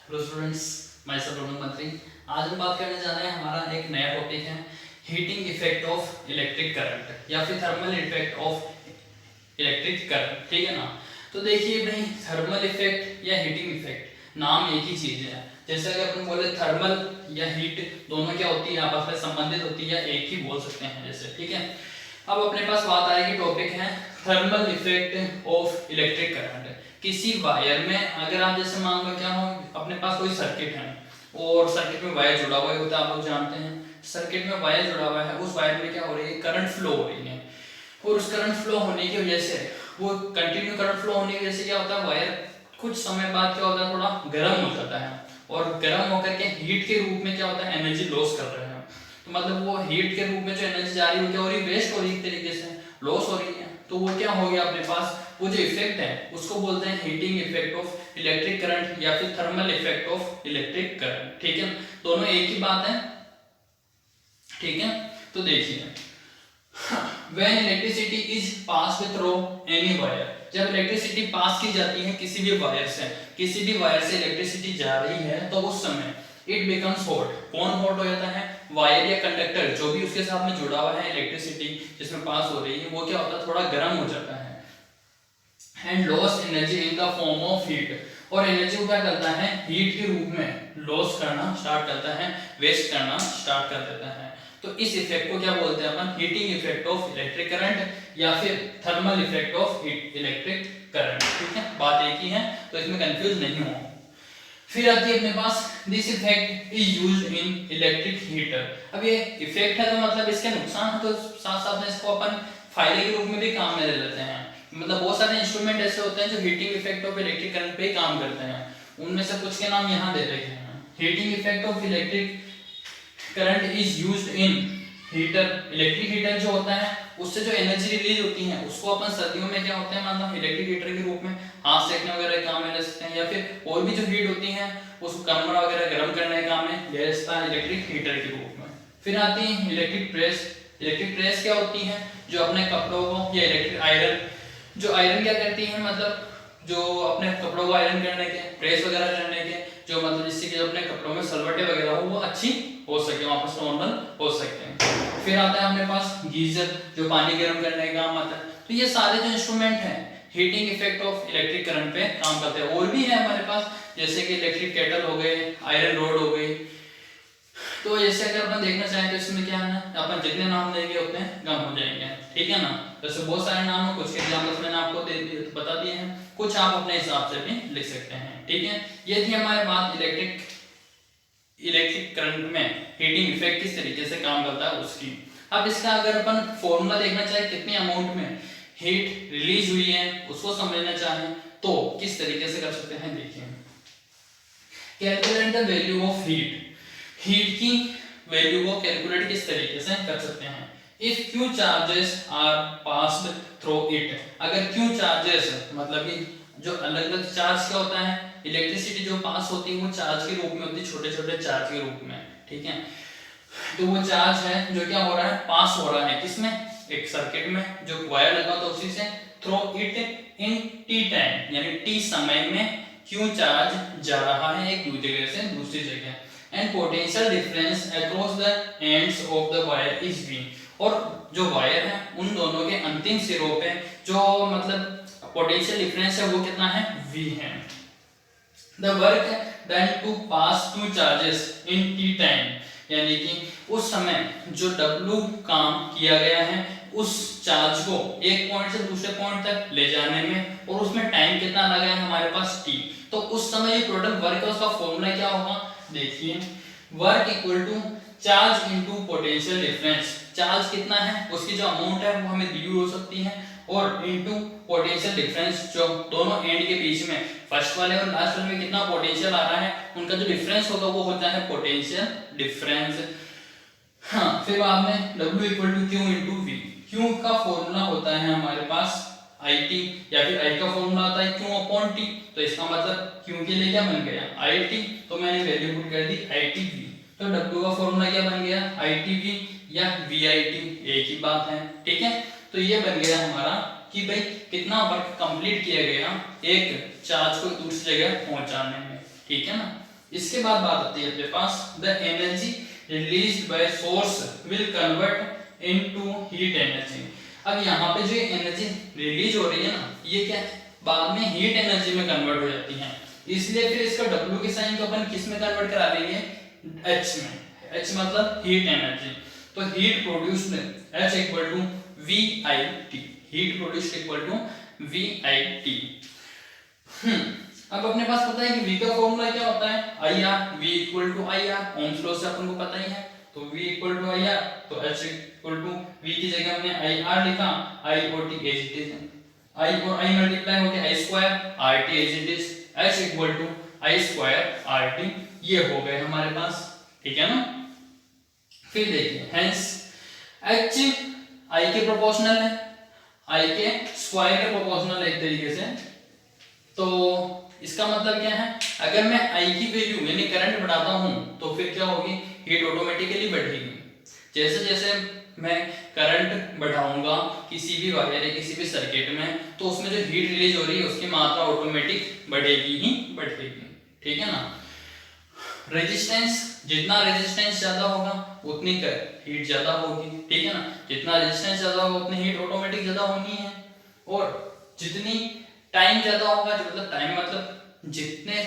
Hello students, मैं सब रोहन मंत्री। आज हम बात करने जा रहे हैं, हमारा एक नया टॉपिक है heating effect of electric current या फिर thermal effect of electric current. ठीक है ना। तो देखिए भाई, थर्मल इफेक्ट या हीटिंग इफेक्ट नाम एक ही चीज है। जैसे अगर अपन बोले थर्मल या हीट, दोनों क्या होती है, आपस में संबंधित होती है या एक ही बोल सकते हैं जैसे। ठीक है। अब अपने पास बात आएगी, टॉपिक है thermal effect of electric current. किसी वायर में अगर आप जैसे मान लो क्या हो, अपने पास कोई सर्किट है और सर्किट में वायर जुड़ा हुआ होता है, आप लोग जानते हैं सर्किट में वायर जुड़ा हुआ है, उस वायर में क्या हो रही है, करंट फ्लो हो रही है। और उस करंट फ्लो होने की वजह से, वो कंटिन्यू करंट फ्लो होने की वजह से क्या होता है, वायर कुछ समय बाद क्या होता है, थोड़ा गर्म हो जाता है और गर्म होकर के हीट के रूप में क्या होता है, एनर्जी लॉस कर रहे हैं। तो मतलब वो हीट के रूप में जो एनर्जी जा रही है वो क्या हो रही है, वेस्ट हो रही है, एक तरीके से लॉस हो रही है। तो वो क्या हो गया अपने पास, वो जो इफेक्ट है उसको बोलते हैं heating effect of electric current या फिर thermal effect of electric current. ठीक है, दोनों एक ही बात है। ठीक है, तो देखिए when electricity is passed through any wire, जब इलेक्ट्रिसिटी पास की जाती है किसी भी वायर से, किसी भी वायर से इलेक्ट्रिसिटी जा रही है, तो उस समय इट बिकम्स हॉट। कौन हॉट हो जाता है, वायर या कंडक्टर जो भी उसके साथ में जुड़ा हुआ है, इलेक्ट्रिसिटी जिसमें पास हो रही है, वो क्या होता है, थोड़ा गर्म हो जाता है and loss energy in the form of heat. और एनर्जी को क्या करता है, हीट के रूप में लॉस करना स्टार्ट करता है, वेस्ट करना स्टार्ट कर देता है। तो इस इफेक्ट को क्या बोलते हैं अपन, heating effect of electric current या फिर thermal effect of electric current. ठीक है, बात एक ही है, तो इसमें कंफ्यूज नहीं हो। फिर आती है अपने पास, this effect is used in electric heater. अब ये इफेक्ट है तो मतलब इसके नुकसान है, तो साथ साथ में इसको अपन फायदे के रूप में भी काम में ले लेते हैं। मतलब बहुत सारे इंस्ट्रूमेंट ऐसे होते हैं जो heating effect of electric current पे काम करते हैं, उनमें से कुछ के नाम यहाँ दे रखे हैं। Heating effect of electric current is used in heater. Electric heater जो होता है उससे जो एनर्जी रिलीज होती है उसको अपन सर्दियों में क्या होते हैं, मान लो इलेक्ट्रिक हीटर के रूप में हाथ सेकने वगैरह काम में ले सकते हैं, या फिर और भी जो हीट होती है उसको कमरा वगैरह गर्म करने के काम में ले सकता है इलेक्ट्रिक हीटर के रूप में। फिर आती है इलेक्ट्रिक प्रेस। इलेक्ट्रिक प्रेस क्या होती है, जो अपने कपड़ों को, या इलेक्ट्रिक आयरन, जो आयरन क्या करती है, मतलब जो अपने कपड़ों को आयरन करने के, प्रेस वगैरह करने के, जो मतलब जिससे कि अपने कपड़ों में सलवटें वगैरह हो वो अच्छी हो सके, वापस नॉर्मल हो सकते हैं। फिर आता है अपने पास गीजर, जो पानी गर्म करने का काम आता है। तो ये सारे जो इंस्ट्रूमेंट हैं heating effect of electric current पे काम करते हैं। और भी है हमारे पास, जैसे कि इलेक्ट्रिक केटल हो गए, आयरन रोड हो गई। तो जैसे अगर अपन देखना चाहें तो इसमें क्या है, अपन जितने नाम देंगे उतने कम हो जाएंगे। ठीक है ना। वैसे बहुत सारे नाम है, कुछ के एग्जांपल्स मैंने आपको बता दिए हैं, कुछ आप अपने हिसाब से भी लिख सकते हैं। ठीक है, ये थी हमारे बात इलेक्ट्रिक करंट में हीटिंग इफेक्ट किस तरीके से काम करता है उसकी। अब इसका अगर अपन फॉर्मूला देखना चाहे, कितनी अमाउंट में हीट रिलीज हुई है उसको समझना चाहें तो किस तरीके से कर सकते हैं, देखिए। Calculate the value of heat. Heat की वैल्यू को कैलकुलेट किस तरीके से कर सकते हैं। If Q charges are passed through it. अगर क्यू चार्जेस मतलब कि जो अलग अलग चार्ज क्या होता है, इलेक्ट्रिसिटी जो पास होती है वो चार्ज के रूप में होती है, छोटे छोटे चार्ज के रूप में। ठीक है, तो वो चार्ज है जो क्या हो रहा है, पास हो रहा है किसमें, एक सर्किट में जो वायर लगा होता है उसी से, through it in T time, यानी टी समय में क्यू चार्ज जा रहा है एक जगह से दूसरी जगह, and potential difference across the ends of the wire is V. और जो वायर है उन दोनों के अंतिम सिरों पे जो मतलब पोटेंशियल डिफरेंस है वो कितना है, v है। The work done to pass two charges in T time, यानी कि उस समय जो w काम किया गया है उस चार्ज को एक पॉइंट से दूसरे पॉइंट तक ले जाने में, और उसमें टाइम कितना लगा है हमारे पास t। तो उस समय जो टोटल वर्क है उसका फॉर्मूला क्या होगा, देखिए। Work equal to charge into potential difference. Charge कितना है उसकी जो अमाउंट है वो हमें दी हो सकती है, और इनटू पोटेंशियल डिफरेंस जो दोनों एंड के बीच में, फर्स्ट वाले और लास्ट वाले में कितना पोटेंशियल आ रहा है उनका जो डिफरेंस होगा वो होता है पोटेंशियल डिफरेंस। हाँ, फिर बाद में W equal to Q into V. Q का फॉर्मूला होता है हमारे पास IT, या फिर I का फॉर्मूला आता है क्यू अपॉन टी। तो इसका मतलब क्यू के लिए क्या बन गया, IT, तो मैंने वैल्यू पुट कर दी ITV। तो W का फॉर्मूला क्या बन गया, ITV या VIT, एक ही बात है। ठीक है, तो ये बन गया हमारा कि भाई कितना वर्क कंप्लीट किया गया एक चार्ज को दूसरी जगह पहुंचाने में। ठीक है ना। इसके बाद बात आती है अपने पास the energy released by source will convert into heat energy. अब यहाँ पे जो एनर्जी रिलीज हो रही है ना, ये क्या बाद में हीट एनर्जी में कन्वर्ट हो जाती है, इसलिए फिर इसका W के साइन को अपन किस में कन्वर्ट करा लेंगे, H में। H मतलब हीट एनर्जी। तो heat produced H equal to VIT, heat produced equal to VIT। अब अपने पास पता है कि V का फॉर्मूला क्या होता है, IR, V equal to IR, Ohm's law से अपन को पता ही है। तो V इक्वल टू IR, तो H इक्वल टू V की जगह हमने IR लिखा, I और T as it is, I और I मल्टीप्लाई होके I square, RT as it is, H equal to I square RT, ये हो गए हमारे पास, ठीक है ना। फिर देखिए हेंस H I के प्रोपोर्शनल है, I के स्क्वायर के प्रोपोर्शनल है एक तरीके से। तो इसका मतलब क्या है, अगर मैं I की वैल्यू यानी करंट बढ़ाता हूं तो फिर क्या होगी, हीट ऑटोमेटिकली बढ़ेगी। जैसे जैसे मैं करंट बढ़ाऊंगा किसी भी वायर या किसी भी सर्किट में, तो उसमें जो हीट रिलीज हो रही है उसकी मात्रा ऑटोमेटिक बढ़ेगी ही बढ़ेगी, ठीक है ना। रेजिस्टेंस, जितना रेजिस्टेंस ज्यादा होगा उतनी हीट ज्यादा होगी, ठीक है ना। जितना रेजिस्टेंस ज्यादा होगा उतनी हीट ऑटोमेटिक ज्यादा होनी है। और जितनी टाइम ज्यादा होगा, जो मतलब टाइम मतलब जितने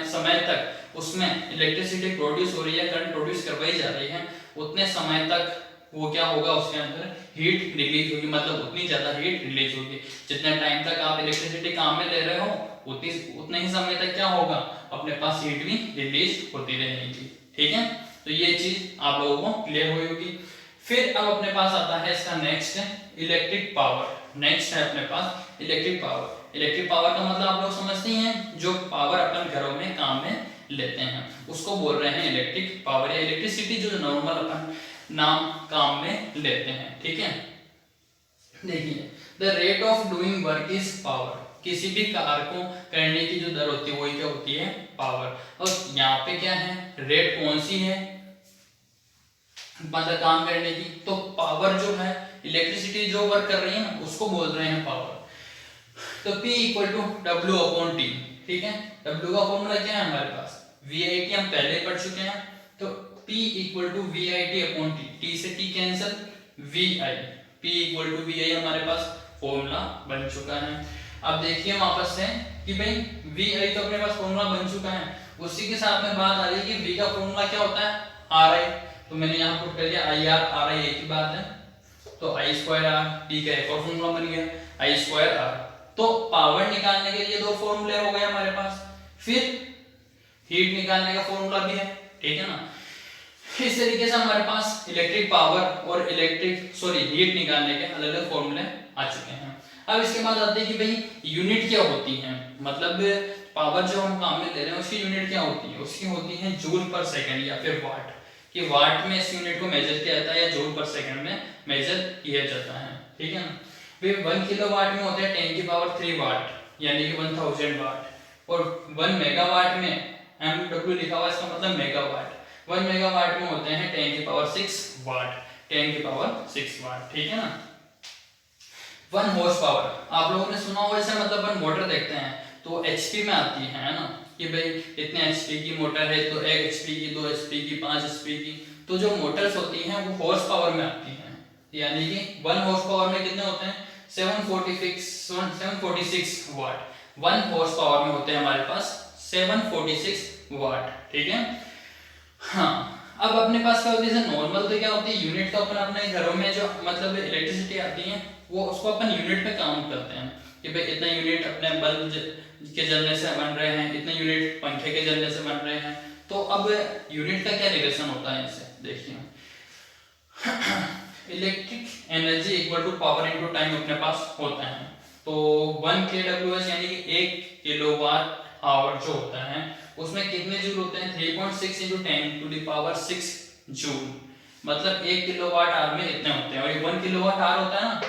समय तक उसमें इलेक्ट्रिसिटी प्रोड्यूस हो रही है, करंट प्रोड्यूस करवाई जा रही है, उतने समय तक वो क्या होगा, उसके अंदर हीट रिलीज होगी, मतलब उतनी ज्यादा हीट रिलीज होगी। जितने टाइम तक आप इलेक्ट्रिसिटी काम में ले रहे हो उतने ही समय तक क्या होगा, अपने पास हीट भी रिलीज होती रहेगी, ठीक है। तो ये चीज आप लोगों को क्लियर हुई होगी। फिर अब अपने पास आता है इसका नेक्स्ट इलेक्ट्रिक पावर। नेक्स्ट है अपने पास इलेक्ट्रिक पावर। इलेक्ट्रिक पावर का मतलब आप लोग समझते ही हैं, जो पावर अपन घरों में काम में लेते हैं उसको बोल रहे हैं इलेक्ट्रिक पावर, या इलेक्ट्रिसिटी जो नॉर्मल अपन नाम काम में लेते हैं, ठीक है। देखिए the rate of doing work is power, किसी भी कार्य को करने की जो दर होती है वही क्या होती है, पावर। और यहाँ पे क्या है, रेट कौन सी है, मतलब काम करने की, तो पावर जो है इलेक्ट्रिसिटी जो वर्क कर रही है ना उसको बोल रहे हैं पावर। तो P equal to W upon T, ठीक है। W का फॉर्मूला क्या है हमारे पास, VIT हम पहले पढ़ चुके हैं। तो P equal to VIT upon T, T से T cancel, VI, P equal to VI हमारे पास फॉर्मूला बन चुका है। अब देखिए वापस से कि भाई VI तो अपने पास फॉर्मूला बन चुका है, उसी के साथ में बात आ रही है कि V का फॉर्मूला क्या होता है, RI। तो मैंने यहाँ पुट कर दिया IR, RI एक ही बात है। तो I स्क्वायर R, T का एक और फॉर्मूला बन गया I स्क्वायर R। तो पावर निकालने के लिए दो फॉर्मूले हो गए हमारे पास, फिर हीट निकालने का फॉर्मूला भी है, ठीक है ना। इस तरीके से हमारे पास इलेक्ट्रिक पावर और हीट निकालने के अलग अलग फॉर्मूले आ चुके हैं। अब इसके बाद आते हैं कि भाई यूनिट क्या होती है, मतलब पावर जो हम काम में ले रहे हैं उसकी यूनिट क्या होती है, उसकी होती है जूल पर सेकंड या फिर वाट, कि वाट में इस यूनिट को मेजर किया जाता है या जूल पर सेकंड में मेजर किया जाता है, ठीक है ना। 1 किलोवाट में होते हैं 10 की पावर 3 वाट यानी कि 1000 वाट, और 1 मेगावाट में MW लिखा हुआ इसका मतलब मेगावाट, 1 मेगावाट में होते हैं 10 की पावर 6 वाट, 10 की पावर 6 वाट, ठीक है ना। 1 हॉर्स पावर आप लोगों ने सुना होगा, जैसे मतलब अपन मोटर देखते हैं तो HP में आती है ना, कि भाई इतने HP की मोटर है तो 1 HP की, 2 HP की, 5 HP की। तो जो मोटर्स होती हैं वो हॉर्स पावर में आती हैं, यानी कि 1 हॉर्स पावर में कितने होते हैं, 746 वाट। 1 हॉर्स पावर में होते हैं हमारे पास 746 वाट, ठीक है। हाँ, अब अपने पास क्या होती है, नॉर्मल तो क्या होती है यूनिट, तो अपन अपने घरों में जो मतलब इलेक्ट्रिसिटी आती है वो उसको अपन यूनिट में काउंट करते हैं कि भाई इतना यूनिट अपने बल्ब के जलने से बन रहे हैं, इतने यूनिट पंखे के जलने से बन रहे हैं। तो अब यूनिट का क्या रिलेशन होता है इससे, देखिए electric energy equal to power into time अपने पास होता है। तो 1 kWh यानी कि 1 किलोवाट आवर जो होता है उसमें कितने जूल होते हैं, 3.6 × 10⁻⁶ जूल, मतलब 1 किलोवाट आवर में इतने होते हैं। और ये 1 किलोवाट आवर होता है ना,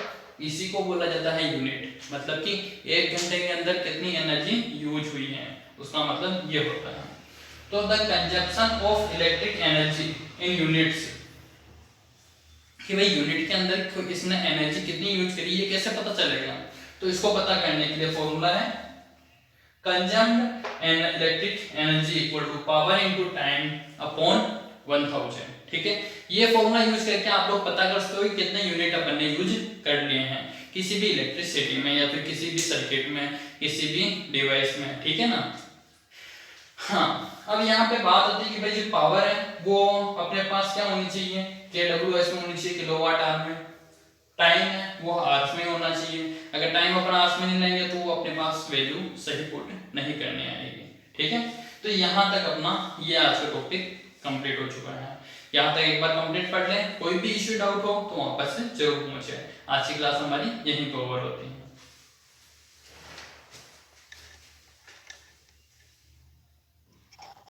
इसी को बोला जाता है यूनिट, मतलब कि 1 घंटे के अंदर कितनी एनर्जी यूज हुई है, उसका मतलब ये होता है। तो the consumption of electric energy in units, कि भाई यूनिट के अंदर इसने एनर्जी कितनी यूज करी ये कैसे पता चलेगा, तो इसको पता करने के लिए फॉर्मूला है consumed an electric energy equal to power into time upon 1000। ठीक है, ये फॉर्मूला यूज करके आप लोग पता कर सकते हो कि कितने यूनिट अपन ने यूज कर लिए हैं किसी भी इलेक्ट्रिसिटी में या फिर किसी भी सर्किट में, किसी भी डिवाइस में। ठीक है ना। हाँ, अब यहाँ पे बात होती है कि भाई जो पावर है वो अपने पास क्या होनी चाहिए, kWh में होनी चाहिए, किलोवाट आवर में। टाइम है वो आवर्स में होना चाहिए। अगर टाइम अपन आवर्स में नहीं लेंगे तो वो अपने पास वैल्यू सही पुट नहीं करने आएगी। ठीक है, तो यहाँ तक अपना ये आज का टॉपिक कंप्लीट हो चुका है। यहाँ तक एक बार कंप्लीट पढ़ लें, कोई भी इश्यू डाउट हो तो वापस से जरूर पूछे। आज की क्लास हमारी यहीं पर ओवर होती है।